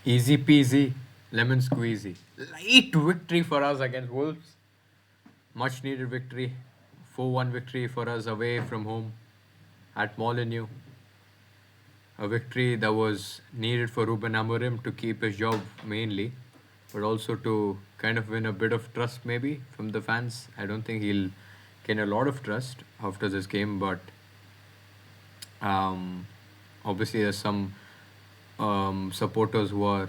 Easy peasy, lemon squeezy. Light victory for us against Wolves. Much needed victory. 4-1 victory for us away from home at Molineux. A victory that was needed for Ruben Amorim to keep his job mainly, but also to kind of win a bit of trust maybe from the fans. I don't think he'll gain a lot of trust after this game, but um, obviously there's some supporters who are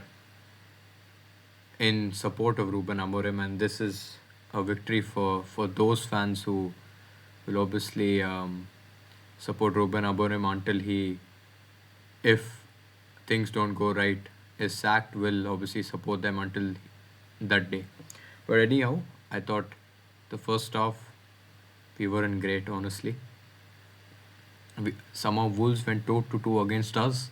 in support of Ruben Amorim, and this is a victory for those fans who will obviously support Ruben Amorim until he, if things don't go right, is sacked. Will obviously support them until that day. But anyhow, I thought the first half we weren't great, honestly. Somehow Wolves went toe to toe against us.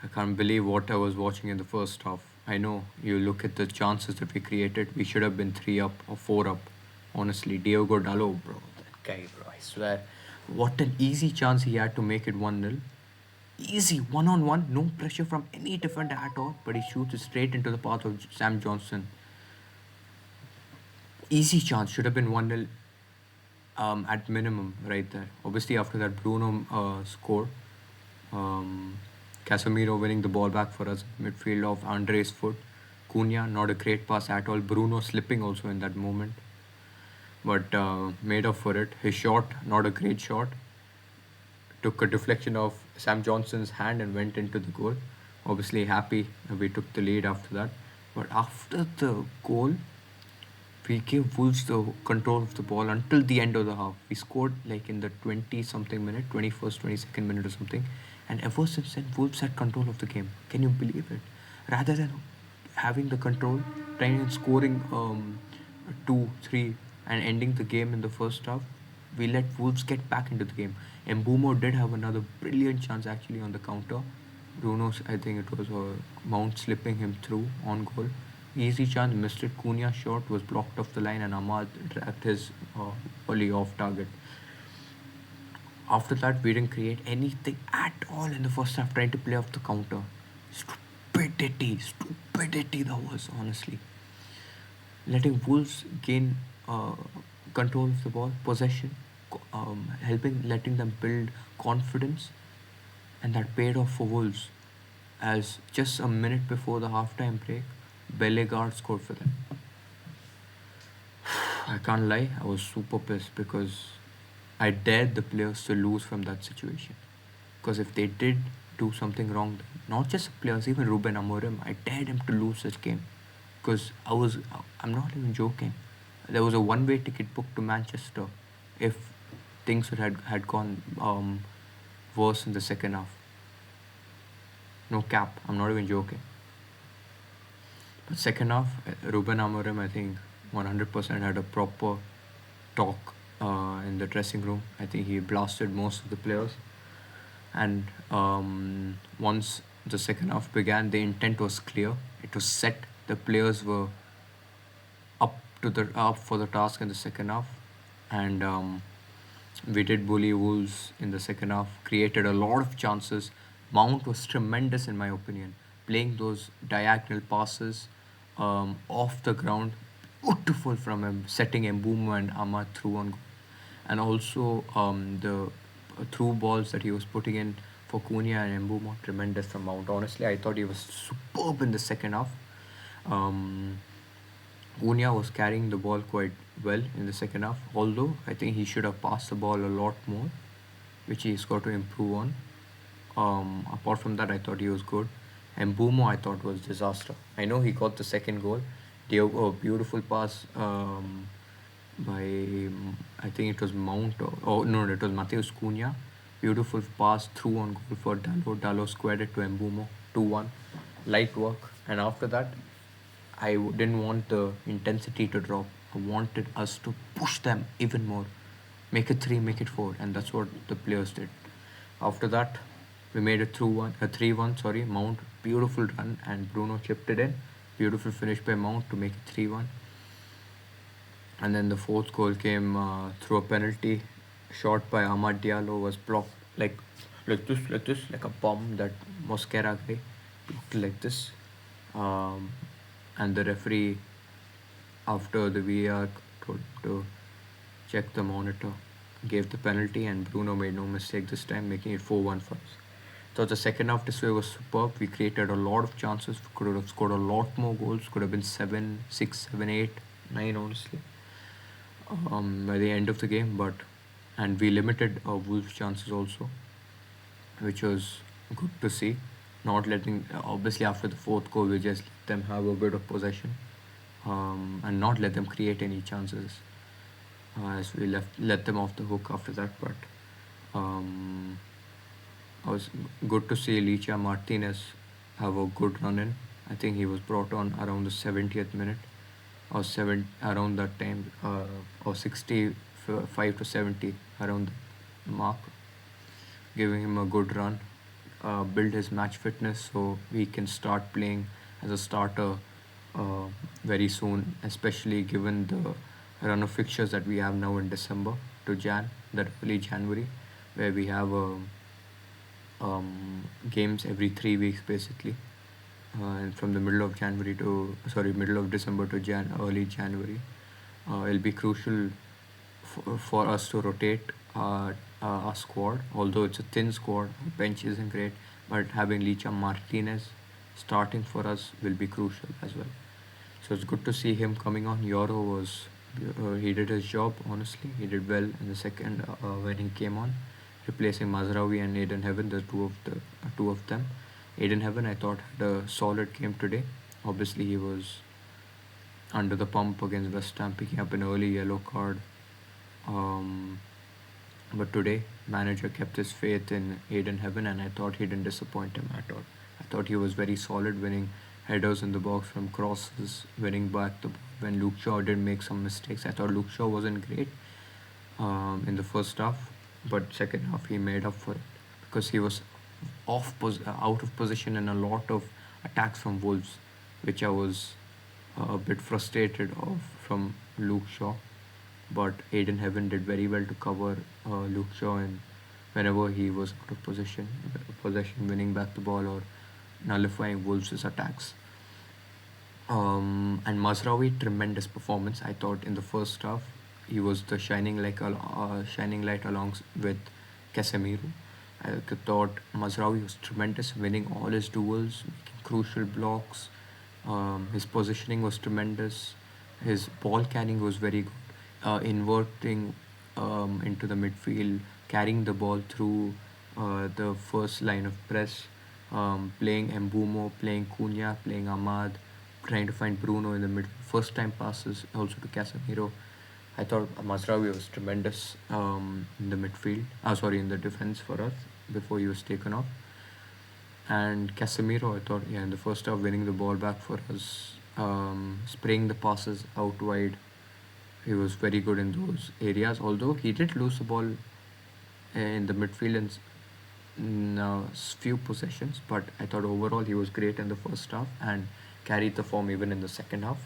I can't believe what I was watching in the first half. I know you look at the chances that we created, we should have been 3 up or 4 up. Honestly, Diogo Dalot, bro, that guy, bro, I swear. What an easy chance he had to make it 1-0. Easy, one on one, no pressure from any defender at all, but he shoots it straight into the path of Sam Johnson. Easy chance, should have been 1-0 at minimum right there. Obviously, after that, Bruno scored. Um, Casemiro winning the ball back for us. Midfield of Andre's foot. Cunha, not a great pass at all. Bruno slipping also in that moment, but made up for it. His shot, not a great shot. Took a deflection of Sam Johnson's hand and went into the goal. Obviously, happy we took the lead after that. But after the goal, we gave Wolves the control of the ball until the end of the half. We scored like in the 20 something minute, 21st, 22nd minute or something. And ever since then, Wolves had control of the game. Can you believe it? Rather than having the control, trying and scoring 2, 3, and ending the game in the first half, we let Wolves get back into the game. And Mbumo did have another brilliant chance actually on the counter. Bruno's, I think it was Mount slipping him through on goal. Easy chance, missed it. Cunha's shot was blocked off the line, and Ahmad trapped his volley off target. After that, we didn't create anything at all in the first half, trying to play off the counter. Stupidity that was, honestly. Letting Wolves gain control of the ball, possession, letting them build confidence, and that paid off for Wolves. As just a minute before the halftime break, Bellegarde scored for them. I can't lie, I was super pissed because I dared the players to lose from that situation. Because if they did do something wrong, not just the players, even Ruben Amorim, I dared him to lose this game. Because I'm not even joking. There was a one-way ticket booked to Manchester if things had gone worse in the second half. No cap, I'm not even joking. But second half, Ruben Amorim, I think 100% had a proper talk in the dressing room. I think he blasted most of the players. And once the second half began, the intent was clear. It was set. The players were up for the task in the second half, and we did bully Wolves in the second half. Created a lot of chances. Mount was tremendous in my opinion, playing those diagonal passes off the ground, beautiful from him, setting Mbumo and Ahmad through on goal, and also the through balls that he was putting in for Cunha and Mbumo, tremendous from Mount. Honestly, I thought he was superb in the second half. Um, Cunha was carrying the ball quite well in the second half, although I think he should have passed the ball a lot more, which he's got to improve on. Apart from that, I thought he was good. And Bumo, I thought was disaster. I know he got the second goal. Diogo, beautiful pass by, I think it was Mount. Oh, no, it was Mateus Cunha. Beautiful pass through on goal for Dalo. Dalo squared it to Mbumo, 2-1. Light work. And after that, didn't want the intensity to drop. I wanted us to push them even more. Make it 3, make it 4. And that's what the players did. After that, we made a 3-1, sorry, Mount. Beautiful run, and Bruno chipped it in. Beautiful finish by Mount to make it 3-1. And then the fourth goal came through a penalty shot by Ahmad Diallo, was blocked like this, like a bomb that Mosquera guy blocked like this. um, and the referee, after the VAR told to check the monitor, gave the penalty, and Bruno made no mistake this time, making it 4-1 for us. So the second half display was superb. We created a lot of chances. We could have scored a lot more goals. Could have been 7, 6, 7, 8, 9, honestly, by the end of the game. But and we limited Wolves' chances also, which was good to see. Not letting, obviously, after the fourth goal, we just let them have a bit of possession, and not let them create any chances, as we let them off the hook after that. But um, I was good to see Licha Martinez have a good run in. I think he was brought on around the 70th minute, or around that time, or 65 to 70 around the mark, giving him a good run, build his match fitness so he can start playing as a starter uh, very soon, especially given the run of fixtures that we have now in December to that early January, where we have games every 3 weeks basically, and from the middle of December to early January. It'll be crucial for us to rotate our squad. Although it's a thin squad, our bench isn't great, but having Licha Martinez starting for us will be crucial as well. So it's good to see him coming on. Euro was he did his job, honestly. He did well in the second when he came on, replacing Mazraoui and Aiden Heaven, two of them. Aiden Heaven, I thought, had a solid game today. Obviously, he was under the pump against West Ham, picking up an early yellow card. Um, but today, manager kept his faith in Aiden Heaven, and I thought he didn't disappoint him at all. I thought he was very solid, winning headers in the box from crosses, winning back the ball when Luke Shaw did make some mistakes. I thought Luke Shaw wasn't great in the first half, but second half he made up for it because he was out of position in a lot of attacks from Wolves, which I was a bit frustrated of from Luke Shaw. But Aiden Heaven did very well to cover Luke Shaw, and whenever he was out of possession, winning back the ball or nullifying Wolves' attacks. And Mazraoui, tremendous performance. I thought in the first half he was the shining light along with Casemiro. I thought Mazraoui was tremendous, winning all his duels, making crucial blocks. His positioning was tremendous. His ball carrying was very good. Inverting into the midfield, carrying the ball through the first line of press, playing Mbumo, playing Cunha, playing Ahmad, trying to find Bruno in the middle. First time passes also to Casemiro. I thought Mazraoui was tremendous in the midfield. In the defense for us before he was taken off. And Casemiro, I thought, yeah, in the first half, winning the ball back for us, spraying the passes out wide. He was very good in those areas. Although he did lose the ball in the midfield in few possessions, but I thought overall he was great in the first half and carried the form even in the second half.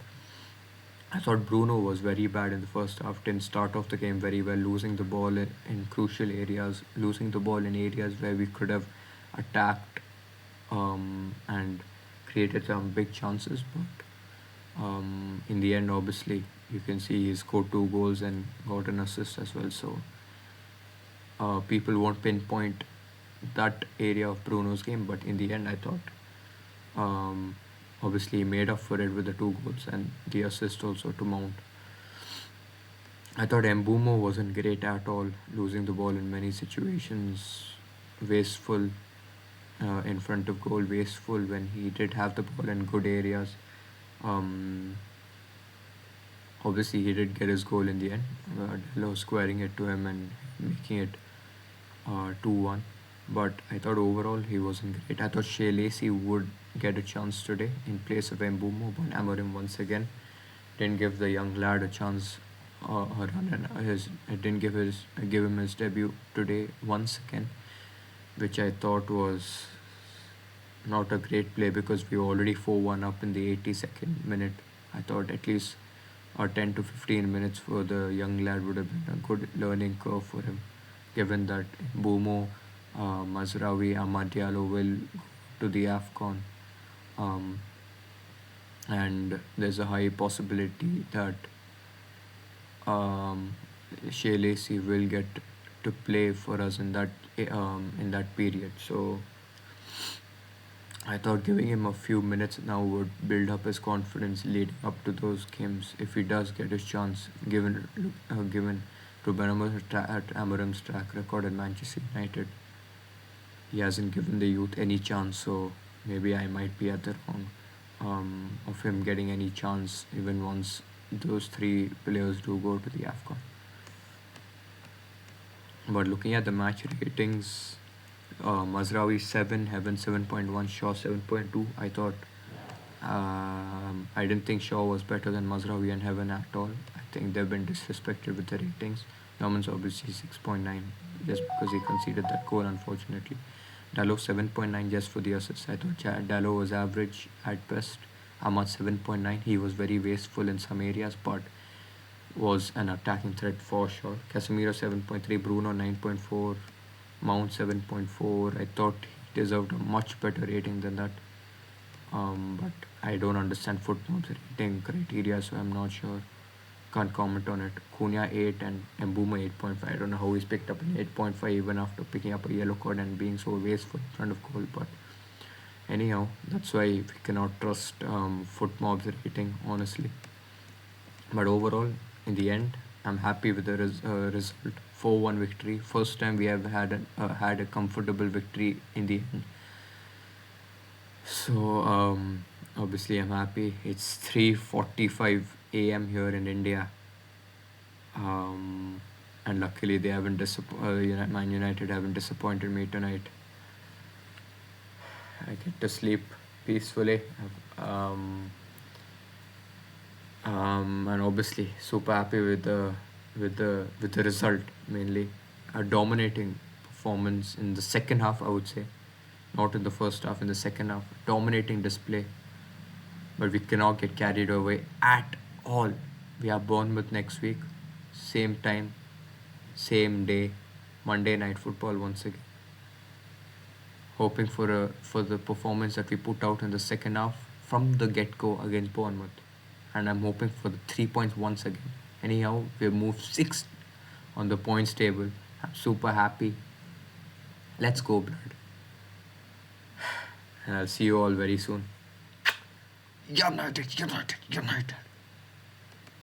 I thought Bruno was very bad in the first half, didn't start off the game very well, losing the ball in crucial areas, losing the ball in areas where we could have attacked and created some big chances. But in the end, obviously, you can see he scored 2 goals and got an assist as well. So people won't pinpoint that area of Bruno's game, but in the end, I thought um, obviously he made up for it with the 2 goals and the assist also to Mount. I thought Mbumo wasn't great at all, losing the ball in many situations, wasteful in front of goal, wasteful when he did have the ball in good areas. Um, Obviously, he did get his goal in the end, Dello squaring it to him and making it 2-1. But I thought overall he wasn't great. I thought Shea Lacey would get a chance today in place of Mbumo, but Amorim once again didn't give the young lad a chance, a run, and didn't give him his debut today once again, which I thought was not a great play because we were already 4-1 up in the 82nd minute. I thought at least 10 to 15 minutes for the young lad would have been a good learning curve for him, given that Bumo, Mazraoui, Amad Diallo will go to the AFCON. Um, and there's a high possibility that um, Shea Lacey will get to play for us in that period. So I thought giving him a few minutes now would build up his confidence leading up to those games. If he does get his chance, given Ruben Amorim's track record at Manchester United, he hasn't given the youth any chance. So maybe I might be at the wrong of him getting any chance even once those three players do go to the AFCON. But looking at the match ratings, Mazraoui 7, Heaven 7.1, Shaw 7.2. I didn't think Shaw was better than Mazraoui and Heaven at all. I think they've been disrespected with the ratings. Norman's obviously 6.9 just because he conceded that goal, unfortunately. Dalot 7.9 just for the assist. I thought Dalot was average at best. Ahmad 7.9. He was very wasteful in some areas, but was an attacking threat for sure. Casemiro 7.3, Bruno 9.4, Mount 7.4. I thought he deserved a much better rating than that. But I don't understand footnotes rating criteria, so I'm not sure. Can't comment on it. Cunha 8 and Mbuma 8.5. I don't know how he's picked up an 8.5 even after picking up a yellow card and being so wasteful in front of goal. But anyhow, that's why we cannot trust Footmob's rating, honestly. But overall, in the end, I'm happy with the result. 4-1 victory. First time we have had a comfortable victory in the end. So obviously I'm happy. It's 3:45 a.m. here in India, um, and luckily they haven't Man United haven't disappointed me tonight. I get to sleep peacefully. Um, and obviously super happy with the result, mainly a dominating performance in the second half, I would say, not in the first half. In the second half, dominating display, but we cannot get carried away at all. We are Bournemouth next week, same time, same day, Monday Night Football once again. Hoping for the performance that we put out in the second half from the get go against Bournemouth, and I'm hoping for the 3 points once again. Anyhow, we have moved sixth on the points table. I'm super happy. Let's go, blood. And I'll see you all very soon. United, United, United.